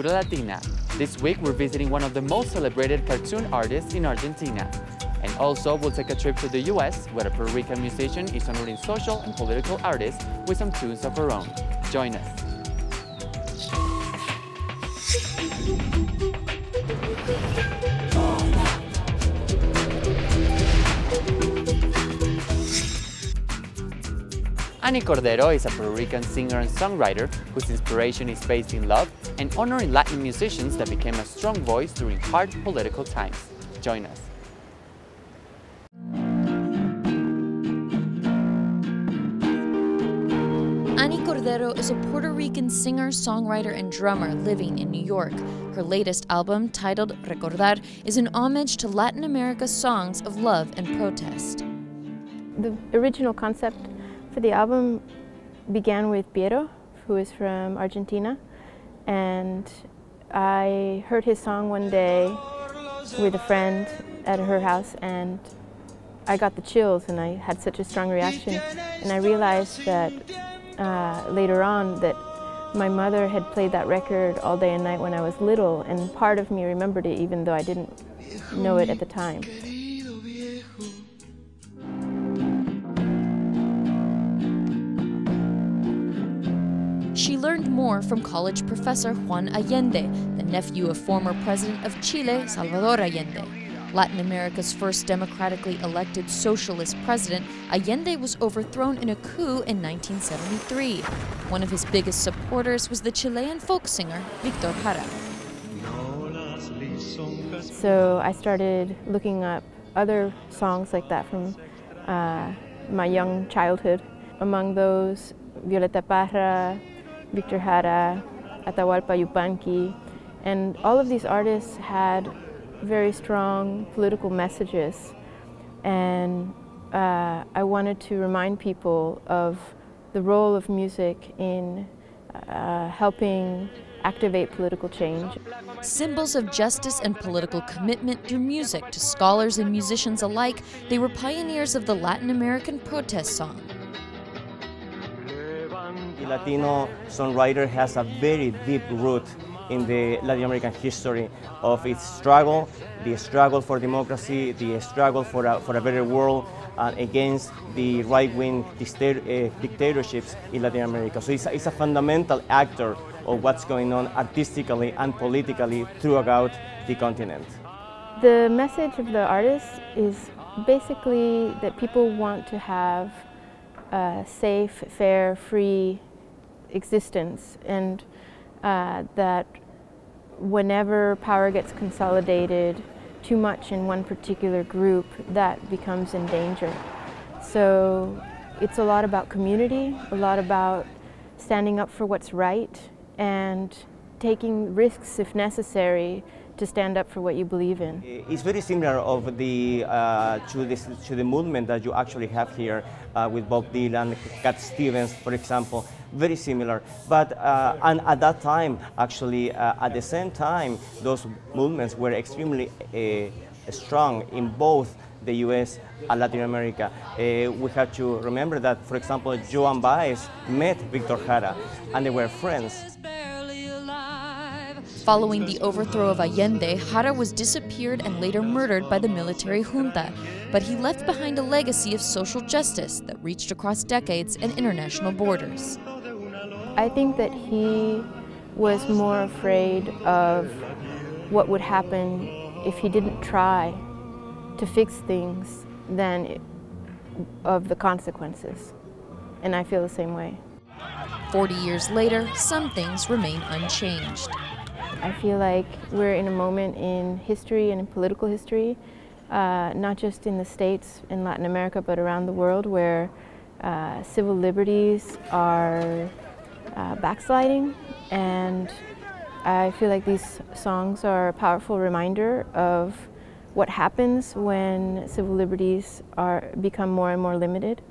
Cultura Latina. This week we're visiting one of the most celebrated cartoon artists in Argentina. And also we'll take a trip to the US, where a Puerto Rican musician is honoring social and political artists with some tunes of her own. Join us. Cordero is a Puerto Rican singer and songwriter whose inspiration is based in love and honoring Latin musicians that became a strong voice during hard political times. Join us. Cordero is a Puerto Rican singer, songwriter, and drummer living in New York. Her latest album, titled Recordar, is an homage to Latin America's songs of love and protest. The original concept for the album began with Puerto, who is from Argentina, and I heard his song one day with a friend at her house, and I got the chills and I had such a strong reaction, and I realized that later on that my mother had played that record all day and night when I was little, and part of me remembered it even though I didn't know it at the time. She learned more from college professor Juan Allende, the nephew of former president of Chile, Salvador Allende. Latin America's first democratically elected socialist president, Allende was overthrown in a coup in 1973. One of his biggest supporters was the Chilean folk singer, Víctor Jara. So I started looking up other songs like that from my young childhood. Among those, Violeta Parra, Víctor Jara, Atahualpa Yupanqui, and all of these artists had very strong political messages, and I wanted to remind people of the role of music in helping activate political change. Symbols of justice and political commitment through music to scholars and musicians alike, they were pioneers of the Latin American protest song. The Latino songwriter has a very deep root in the Latin American history of its struggle, the struggle for democracy, the struggle for a better world against the right-wing dictatorships in Latin America. So it's a fundamental actor of what's going on artistically and politically throughout the continent. The message of the artist is basically that people want to have a safe, fair, free existence, and that whenever power gets consolidated too much in one particular group, that becomes in danger. So it's a lot about community, a lot about standing up for what's right, and taking risks if necessary to stand up for what you believe in. It's very similar of the to the movement that you actually have here with Bob Dylan, Cat Stevens, for example. Very similar, but and at that time, actually, at the same time, those movements were extremely strong in both the U.S. and Latin America. We have to remember that, for example, Joan Baez met Víctor Jara, and they were friends. Following the overthrow of Allende, Jara was disappeared and later murdered by the military junta, but he left behind a legacy of social justice that reached across decades and international borders. I think that he was more afraid of what would happen if he didn't try to fix things than of the consequences, and I feel the same way. 40 years later, some things remain unchanged. I feel like we're in a moment in history and in political history, not just in the States and Latin America, but around the world, where civil liberties are backsliding, and I feel like these songs are a powerful reminder of what happens when civil liberties become more and more limited.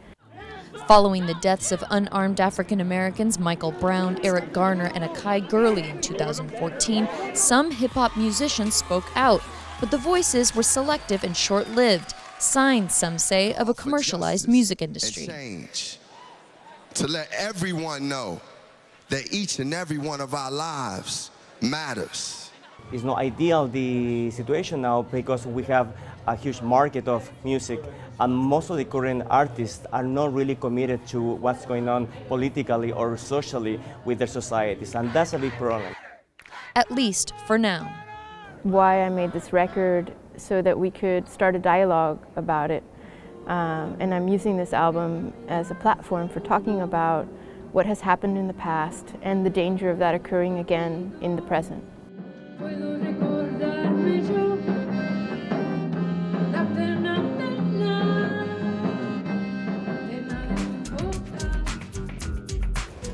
Following the deaths of unarmed African Americans Michael Brown, Eric Garner, and Akai Gurley in 2014, some hip-hop musicians spoke out, but the voices were selective and short-lived, signs, some say, of a commercialized music industry. Change. To let everyone know that each and every one of our lives matters. It's not ideal, the situation now, because we have a huge market of music, and most of the current artists are not really committed to what's going on politically or socially with their societies, and that's a big problem. At least for now. Why I made this record, so that we could start a dialogue about it. And I'm using this album as a platform for talking about what has happened in the past and the danger of that occurring again in the present.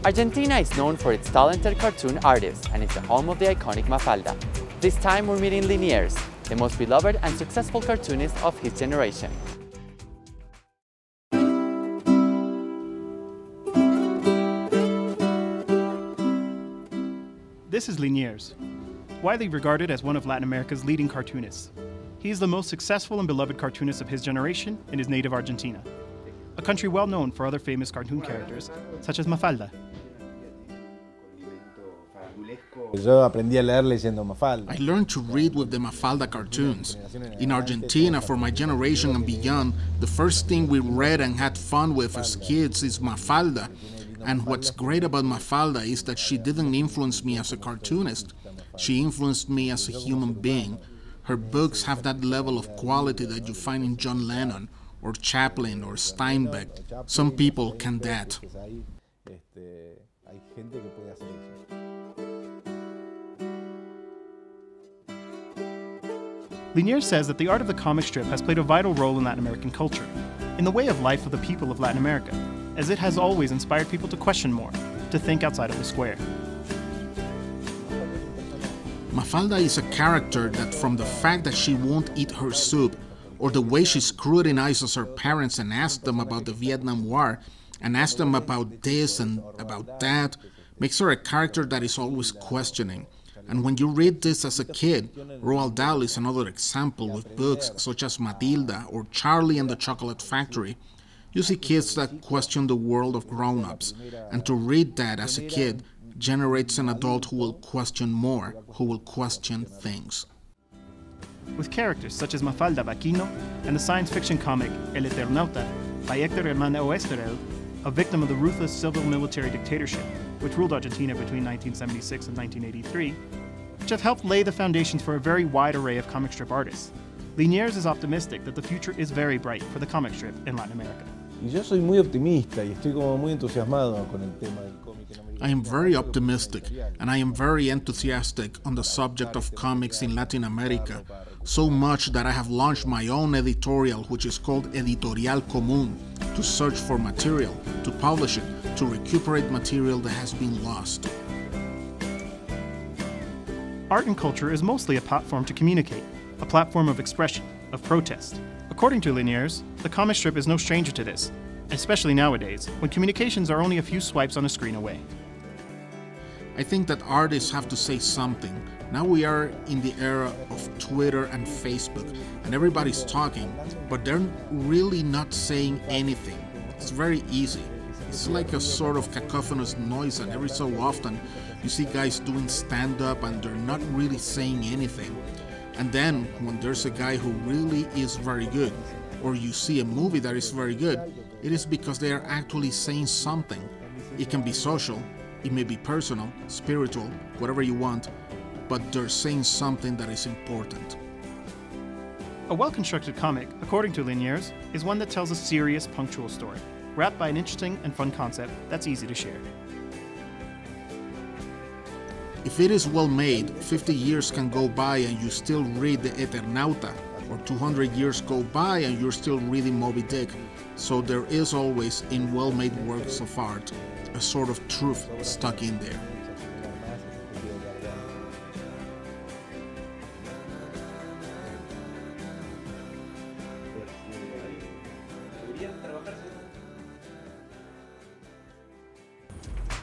Argentina is known for its talented cartoon artists and is the home of the iconic Mafalda. This time we're meeting Liniers, the most beloved and successful cartoonist of his generation. This is Liniers, widely regarded as one of Latin America's leading cartoonists. He is the most successful and beloved cartoonist of his generation in his native Argentina, a country well known for other famous cartoon characters, such as Mafalda. I learned to read with the Mafalda cartoons. In Argentina, for my generation and beyond, the first thing we read and had fun with as kids is Mafalda. And what's great about Mafalda is that she didn't influence me as a cartoonist. She influenced me as a human being. Her books have that level of quality that you find in John Lennon, or Chaplin, or Steinbeck. Some people can that. Liniers says that the art of the comic strip has played a vital role in Latin American culture, in the way of life of the people of Latin America, as it has always inspired people to question more, to think outside of the square. Mafalda is a character that, from the fact that she won't eat her soup, or the way she scrutinizes her parents and asks them about the Vietnam War, and asks them about this and about that, makes her a character that is always questioning. And when you read this as a kid, Roald Dahl is another example with books such as Matilda or Charlie and the Chocolate Factory. You see kids that question the world of grown-ups, and to read that as a kid generates an adult who will question more, who will question things. With characters such as Mafalda Vaquino and the science fiction comic El Eternauta by Héctor Hernan Oesterheld, a victim of the ruthless civil military dictatorship which ruled Argentina between 1976 and 1983, which have helped lay the foundations for a very wide array of comic strip artists. Liniers is optimistic that the future is very bright for the comic strip in Latin America. I am very optimistic, and I am very enthusiastic on the subject of comics in Latin America, so much that I have launched my own editorial, which is called Editorial Común, to search for material, to publish it, to recuperate material that has been lost. Art and culture is mostly a platform to communicate, a platform of expression, of protest. According to Liniers, the comic strip is no stranger to this, especially nowadays, when communications are only a few swipes on a screen away. I think that artists have to say something. Now we are in the era of Twitter and Facebook, and everybody's talking, but they're really not saying anything. It's very easy. It's like a sort of cacophonous noise, and every so often you see guys doing stand-up and they're not really saying anything. And then when there's a guy who really is very good, or you see a movie that is very good, it is because they are actually saying something. It can be social, it may be personal, spiritual, whatever you want, but they're saying something that is important. A well-constructed comic, according to Liniers, is one that tells a serious, punctual story, wrapped by an interesting and fun concept that's easy to share. If it is well made, 50 years can go by and you still read the Eternauta, or 200 years go by and you're still reading Moby Dick. So there is always, in well-made works of art, a sort of truth stuck in there.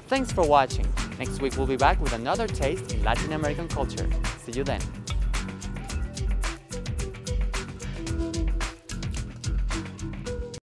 Thanks for watching. Next week we'll be back with another taste in Latin American culture. See you then.